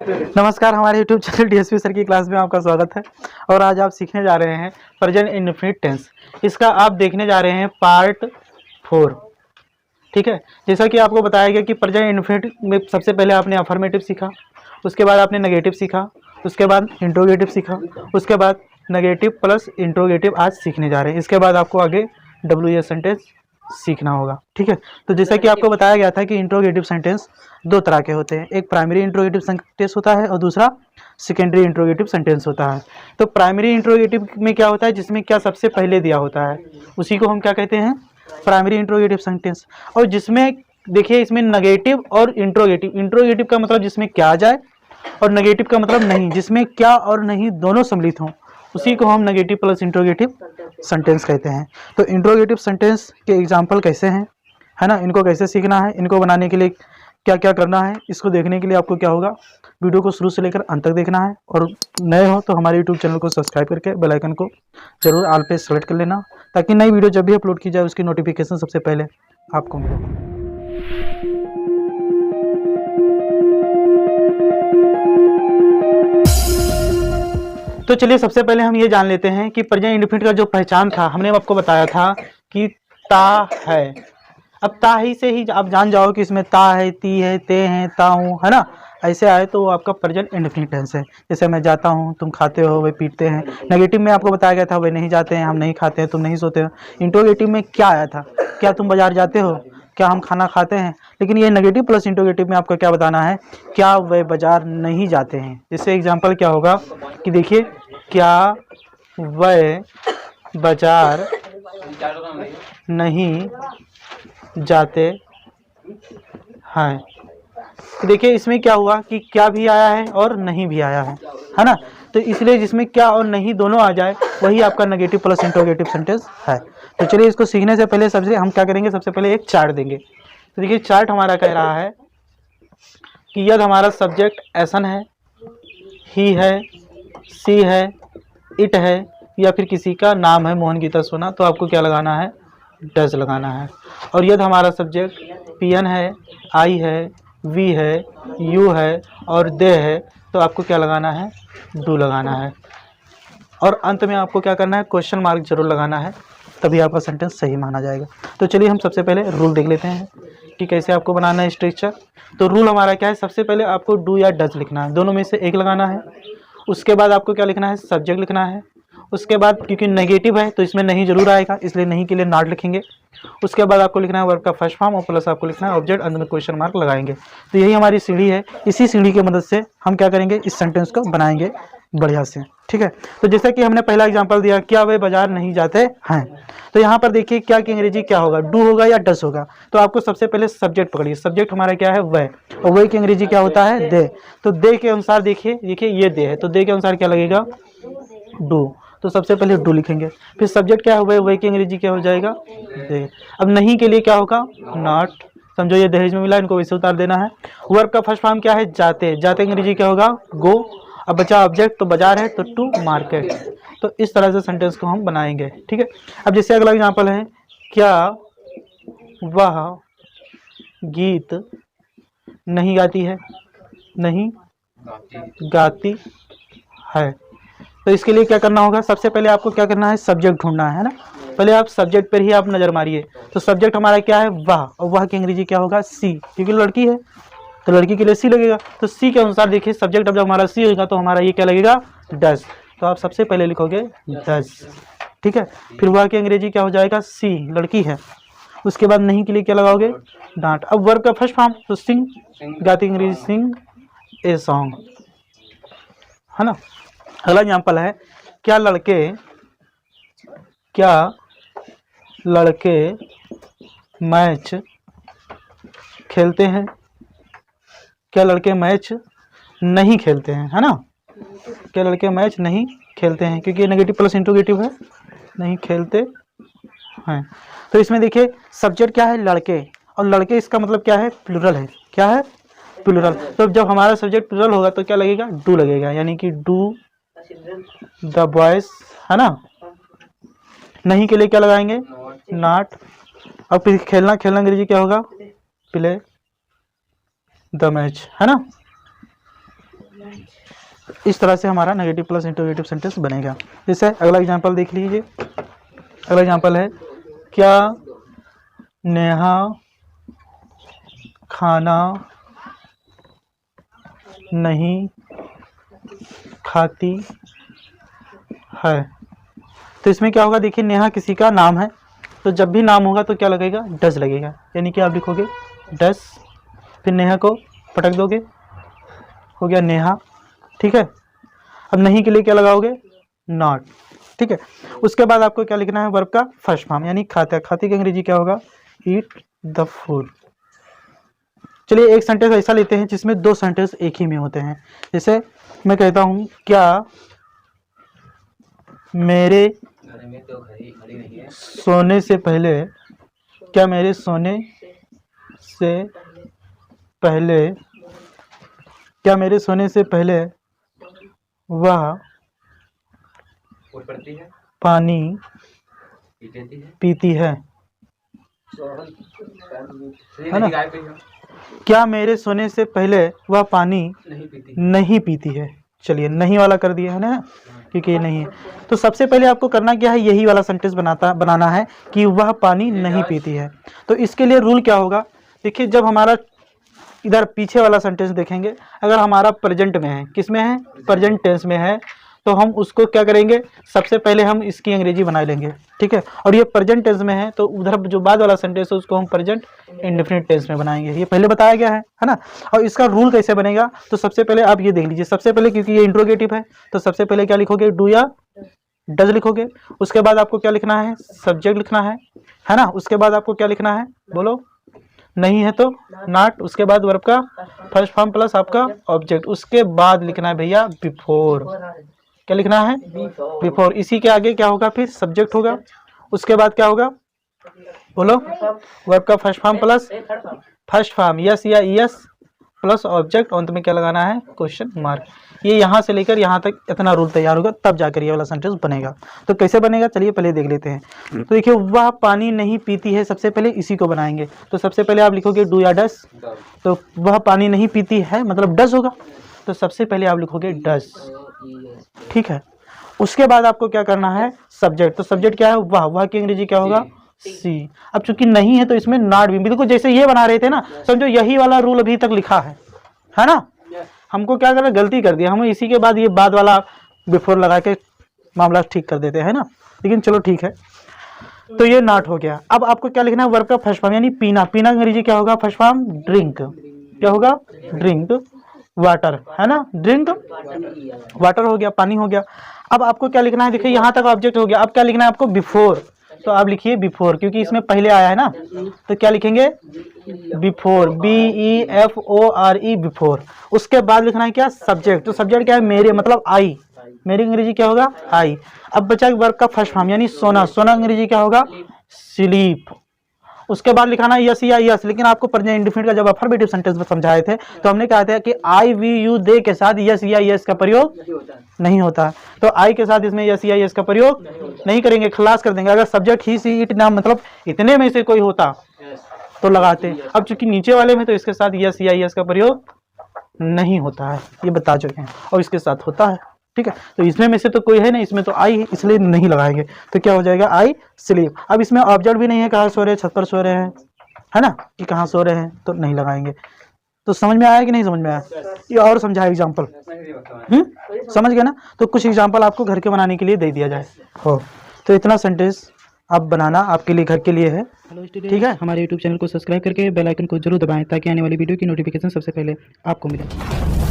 नमस्कार, हमारे YouTube channel DSP sir की क्लास में आपका स्वागत है। और आज आप सीखने जा रहे हैं प्रेजेंट इंडेफिनिट टेंस। इसका आप देखने जा रहे हैं पार्ट 4। ठीक है, जैसा कि आपको बताया गया कि प्रेजेंट इंडेफिनिट में सबसे पहले आपने अफर्मेटिव सीखा, उसके बाद आपने नेगेटिव सीखा, उसके बाद इंट्रोगेटिव सीखा, उसके बाद नेगेटिव प्लस इंट्रोगेटिव आज सीखने जा रहे हैं। इसके बाद आपको आगे WH सेंटेंस सीखना होगा। ठीक है, तो जैसा कि आपको बताया गया था कि इंट्रोगेटिव सेंटेंस दो तरह के होते हैं, एक प्राइमरी इंट्रोगेटिव सेंटेंस होता है और दूसरा सेकेंडरी इंट्रोगेटिव सेंटेंस होता है। तो प्राइमरी इंट्रोगेटिव में क्या होता है, जिसमें क्या सबसे पहले दिया होता है उसी को हम क्या कहते हैं, प्राइमरी इंट्रोगेटिव सेंटेंस। और जिसमें देखिए इसमें नेगेटिव और इंट्रोगेटिव, इंट्रोगेटिव का मतलब जिसमें क्या आ जाए और नेगेटिव का मतलब नहीं, जिसमें क्या और नहीं दोनों सम्मिलित हों, उसी को हम नेगेटिव प्लस इंट्रोगेटिव सेंटेंस कहते हैं। तो इंट्रोगेटिव सेंटेंस के एग्जाम्पल कैसे हैं, है ना, इनको कैसे सीखना है, इनको बनाने के लिए क्या क्या करना है, इसको देखने के लिए आपको क्या होगा, वीडियो को शुरू से लेकर अंत तक देखना है। और नए हो तो हमारे यूट्यूब चैनल को सब्सक्राइब करके बेल आइकन को जरूर ऑल पे सेलेक्ट कर लेना, ताकि नई वीडियो जब भी अपलोड की जाए उसकी नोटिफिकेशन सबसे पहले आपको मिले। तो चलिए सबसे पहले हम ये जान लेते हैं कि प्रेजेंट इंडेफिनिट का जो पहचान था, हमने आपको बताया था कि ता है। अब ता ही से ही आप जान जाओ कि इसमें ता है, ती है, ते हैं, ता हूँ, है ना, ऐसे आए तो वो आपका प्रेजेंट इंडेफिनिट टेंस है। जैसे मैं जाता हूँ, तुम खाते हो, वे पीटते हैं। नेगेटिव में आपको बताया गया था वे नहीं जाते हैं, हम नहीं खाते हैं, तुम नहीं सोते हो। इंट्रोगेटिव में क्या आया था, क्या तुम बाजार जाते हो, क्या हम खाना खाते हैं। लेकिन ये नेगेटिव प्लस इंट्रोगेटिव में आपको क्या बताना है, क्या वे बाजार नहीं जाते हैं। जैसे एग्जाम्पल क्या होगा कि देखिए, क्या वह बाजार नहीं जाते हैं। तो देखिए इसमें क्या हुआ कि क्या भी आया है और नहीं भी आया है ना। तो इसलिए जिसमें क्या और नहीं दोनों आ जाए वही आपका नेगेटिव प्लस इंट्रोगेटिव सेंटेंस है। तो चलिए इसको सीखने से पहले सबसे हम क्या करेंगे, सबसे पहले एक चार्ट देंगे। तो देखिए चार्ट हमारा कह रहा है कि यदि हमारा सब्जेक्ट एसन है, ही है, सी है, इट है, या फिर किसी का नाम है मोहन गीता सोना, तो आपको क्या लगाना है, डज लगाना है। और यदि हमारा सब्जेक्ट पियन है, आई है, वी है, यू है और दे है, तो आपको क्या लगाना है, डू लगाना है। और अंत में आपको क्या करना है, क्वेश्चन मार्क जरूर लगाना है, तभी आपका सेंटेंस सही माना जाएगा। तो चलिए हम सबसे पहले रूल देख लेते हैं कि कैसे आपको बनाना है स्ट्रक्चर। तो रूल हमारा क्या है, सबसे पहले आपको डू या डज लिखना है, दोनों में से एक लगाना है। उसके बाद आपको क्या लिखना है, सब्जेक्ट लिखना है। उसके बाद क्योंकि नेगेटिव है तो इसमें नहीं जरूर आएगा, इसलिए नहीं के लिए नॉट लिखेंगे। उसके बाद आपको लिखना है वर्ब का फर्स्ट फॉर्म और प्लस आपको लिखना है ऑब्जेक्ट, अंत में क्वेश्चन मार्क लगाएंगे। तो यही हमारी सीढ़ी है, इसी सीढ़ी की मदद से हम क्या करेंगे, इस सेंटेंस को बनाएंगे बढ़िया से। ठीक है, तो जैसा कि हमने पहला एग्जांपल दिया, क्या वे बाजार नहीं जाते हैं। तो यहाँ पर देखिए क्या की अंग्रेजी क्या होगा, डू होगा या डस होगा। तो आपको सबसे पहले सब्जेक्ट पकड़िए, सब्जेक्ट हमारा क्या है, वह, और वह की अंग्रेजी क्या होता है, दे। तो दे के अनुसार देखिए ये दे है, तो दे के अनुसार क्या लगेगा, डू। तो सबसे पहले डू लिखेंगे, फिर सब्जेक्ट क्या है, वह की अंग्रेजी क्या हो जाएगा, दे। अब नहीं के लिए क्या होगा, नॉट। समझो ये दहेज में मिला, इनको वैसे उतार देना है। वर्ब का फर्स्ट फॉर्म क्या है, जाते, जाते अंग्रेजी क्या होगा, गो। अब बचा ऑब्जेक्ट, तो बाजार है तो टू मार्केट। तो इस तरह से सेंटेंस को हम बनाएंगे। ठीक है, अब जैसे अगला एग्जांपल है, क्या वह गीत नहीं गाती है, नहीं गाती है। तो इसके लिए क्या करना होगा, सबसे पहले आपको क्या करना है, सब्जेक्ट ढूंढना है ना। पहले आप सब्जेक्ट पर ही आप नजर मारिए। तो सब्जेक्ट हमारा क्या है, वह, और वह की अंग्रेजी क्या होगा, सी, क्योंकि लड़की है तो लड़की के लिए सी लगेगा। तो सी के अनुसार देखिए सब्जेक्ट अब जब हमारा सी होगा तो हमारा ये क्या लगेगा, डज। तो आप सबसे पहले लिखोगे डज। ठीक है, फिर वह की अंग्रेजी क्या हो जाएगा, सी, लड़की है। उसके बाद नहीं के लिए क्या लगाओगे, डांट। अब वर्ब का फर्स्ट फॉर्म तो सिंग, गाती अंग्रेजी सिंग ए सॉन्ग, है ना। अगला एग्जाम्पल है, क्या लड़के मैच खेलते हैं, क्या लड़के मैच नहीं खेलते हैं, है ना। क्या लड़के मैच नहीं खेलते हैं, क्योंकि ये नेगेटिव प्लस इंट्रोगेटिव है, नहीं खेलते हैं। तो इसमें देखिए सब्जेक्ट क्या है, लड़के, और लड़के इसका मतलब क्या है, प्लूरल है, क्या है, प्लूरल। तो जब हमारा सब्जेक्ट प्लूरल होगा तो क्या लगेगा, डू लगेगा, यानी कि डू द बॉयज, है ना। नहीं के लिए क्या लगाएंगे, नॉट। अब फिर खेलना, खेलना अंग्रेजी क्या होगा, प्ले द मैच, है ना। इस तरह से हमारा नेगेटिव प्लस इंटरोगेटिव सेंटेंस बनेगा। जैसे अगला एग्जांपल देख लीजिए। अगला एग्जांपल है, क्या नेहा खाना नहीं खाती है। तो इसमें क्या होगा, देखिए नेहा किसी का नाम है, तो जब भी नाम होगा तो क्या लगेगा, डज लगेगा, यानी कि आप लिखोगे डज, फिर नेहा को पटक दोगे, हो गया नेहा। ठीक है, अब नहीं के लिए क्या लगाओगे, नॉट। ठीक है, उसके बाद आपको क्या लिखना है, वर्ब का फर्स्ट फॉर्म, यानी खाता। खाती का अंग्रेजी क्या होगा, ईट द फूड। चलिए एक सेंटेंस ऐसा लेते हैं जिसमें दो सेंटेंस एक ही में होते हैं। जैसे मैं कहता हूं, क्या मेरे सोने से पहले, क्या मेरे सोने से पहले, क्या मेरे सोने से पहले वह पानी पीती है ना। क्या मेरे सोने से पहले वह पानी नहीं पीती है। चलिए नहीं वाला कर दिया है ना, क्योंकि ये नहीं है। तो सबसे पहले आपको करना क्या है, यही वाला सेंटेंस बनाना है कि वह पानी नहीं पीती है। तो इसके लिए रूल क्या होगा, देखिए जब हमारा इधर पीछे वाला सेंटेंस देखेंगे, अगर हमारा प्रेजेंट में है, किस में है, प्रेजेंट टेंस में है, तो हम उसको क्या करेंगे, सबसे पहले हम इसकी अंग्रेजी बना लेंगे। ठीक है, और ये प्रेजेंट टेंस में है तो उधर जो बाद वाला सेंटेंस है उसको हम प्रेजेंट इंडेफिनिट टेंस में बनाएंगे। ये पहले बताया गया है ना। और इसका रूल कैसे बनेगा, तो सबसे पहले आप ये देख लीजिए। सबसे पहले क्योंकि ये इंट्रोगेटिव है तो सबसे पहले क्या लिखोगे, डू या डज लिखोगे। उसके बाद आपको क्या लिखना है, सब्जेक्ट लिखना है ना। उसके बाद आपको क्या लिखना है, बोलो, नहीं है तो नॉट। उसके बाद वर्ब का फर्स्ट फॉर्म प्लस आपका ऑब्जेक्ट। उसके बाद लिखना है भैया बिफोर। क्या लिखना है, बिफोर। इसी के आगे क्या होगा, फिर सब्जेक्ट होगा। उसके बाद क्या होगा, बोलो, वर्ब का first form plus first form, yes या यस प्लस ऑब्जेक्ट, अंत में क्या लगाना है, क्वेश्चन मार्क। ये यहाँ से लेकर यहाँ तक इतना रूल तैयार होगा, तब जाकर ये वाला सेंटेंस बनेगा। तो कैसे बनेगा, चलिए पहले देख लेते हैं। तो देखिए, वह पानी नहीं पीती है, सबसे पहले इसी को बनाएंगे। तो सबसे पहले आप लिखोगे डू या डस। तो वह पानी नहीं पीती है मतलब डस होगा, तो सबसे पहले आप लिखोगे डस। ठीक है, उसके बाद आपको क्या करना है, सब्जेक्ट। तो सब्जेक्ट क्या है, वह की अंग्रेजी क्या होगा, सी। अब चूंकि नहीं है तो इसमें नॉट भी, बिल्कुल जैसे ये बना रहे थे ना, समझो यही वाला रूल अभी तक लिखा है ना। हमको क्या करना, गलती कर दिया, हम इसी के बाद ये बाद वाला बिफोर लगा के मामला ठीक कर देते हैं ना, लेकिन चलो ठीक है। तो ये नॉट हो गया। अब आपको क्या लिखना है, वर्ब का फर्स्ट फॉर्म, यानी पीना। पीना अंग्रेजी क्या होगा, फर्स्ट फॉर्म ड्रिंक। क्या होगा, ड्रिंक। वाटर है ना, ड्रिंक वाटर हो गया, पानी हो गया। अब आपको क्या लिखना है, देखिए यहाँ तक ऑब्जेक्ट हो गया। अब क्या लिखना है आपको, बिफोर। तो आप लिखिए बिफोर, क्योंकि इसमें पहले आया है ना, तो क्या लिखेंगे, बिफोर, BEFORE, बिफोर। उसके बाद लिखना है क्या, सब्जेक्ट। तो सब्जेक्ट क्या है, मेरे, मतलब आई। मेरी अंग्रेजी क्या होगा, आई। अब बचा वर्ब का फर्स्ट फॉर्म, यानी सोना। सोना अंग्रेजी क्या होगा, स्लीप। उसके बाद लिखाना यस या यस, लेकिन आपको प्रेजेंट इंडेफिनिट का जब अफर्मेटिव सेंटेंस में समझाए थे तो हमने कहा था कि आई, वी, यू, दे के साथ यस या यस का प्रयोग नहीं होता है। तो आई के साथ इसमें यस या यस का प्रयोग नहीं करेंगे, खलास कर देंगे। अगर सब्जेक्ट ही, सी, इट, नाम, मतलब इतने में से कोई होता तो लगाते। अब चूंकि नीचे वाले में तो इसके साथ यस या यस का प्रयोग नहीं होता है, ये बता चुके हैं, और इसके साथ होता है। ठीक है, तो इसमें में से तो कोई है नहीं, इसमें तो आई है, इसलिए नहीं लगाएंगे। तो क्या हो जाएगा, आई स्लीप। अब इसमें ऑब्जेक्ट भी नहीं है, कहाँ सो रहे हैं, छत पर सो रहे हैं, है ना, कि कहाँ सो रहे हैं, तो नहीं लगाएंगे। तो समझ में आया कि नहीं समझ में आया, ये और समझा एग्जाम्पल, समझ गए ना। तो कुछ एग्जाम्पल आपको घर के बनाने के लिए दे दिया जाए हो, तो इतना सेंटेंस आप बनाना आपके लिए, घर के लिए है। ठीक है, हमारे YouTube चैनल को सब्सक्राइब करके बेल आइकन को जरूर दबाएं ताकि आने वाली वीडियो की नोटिफिकेशन सबसे पहले आपको मिले।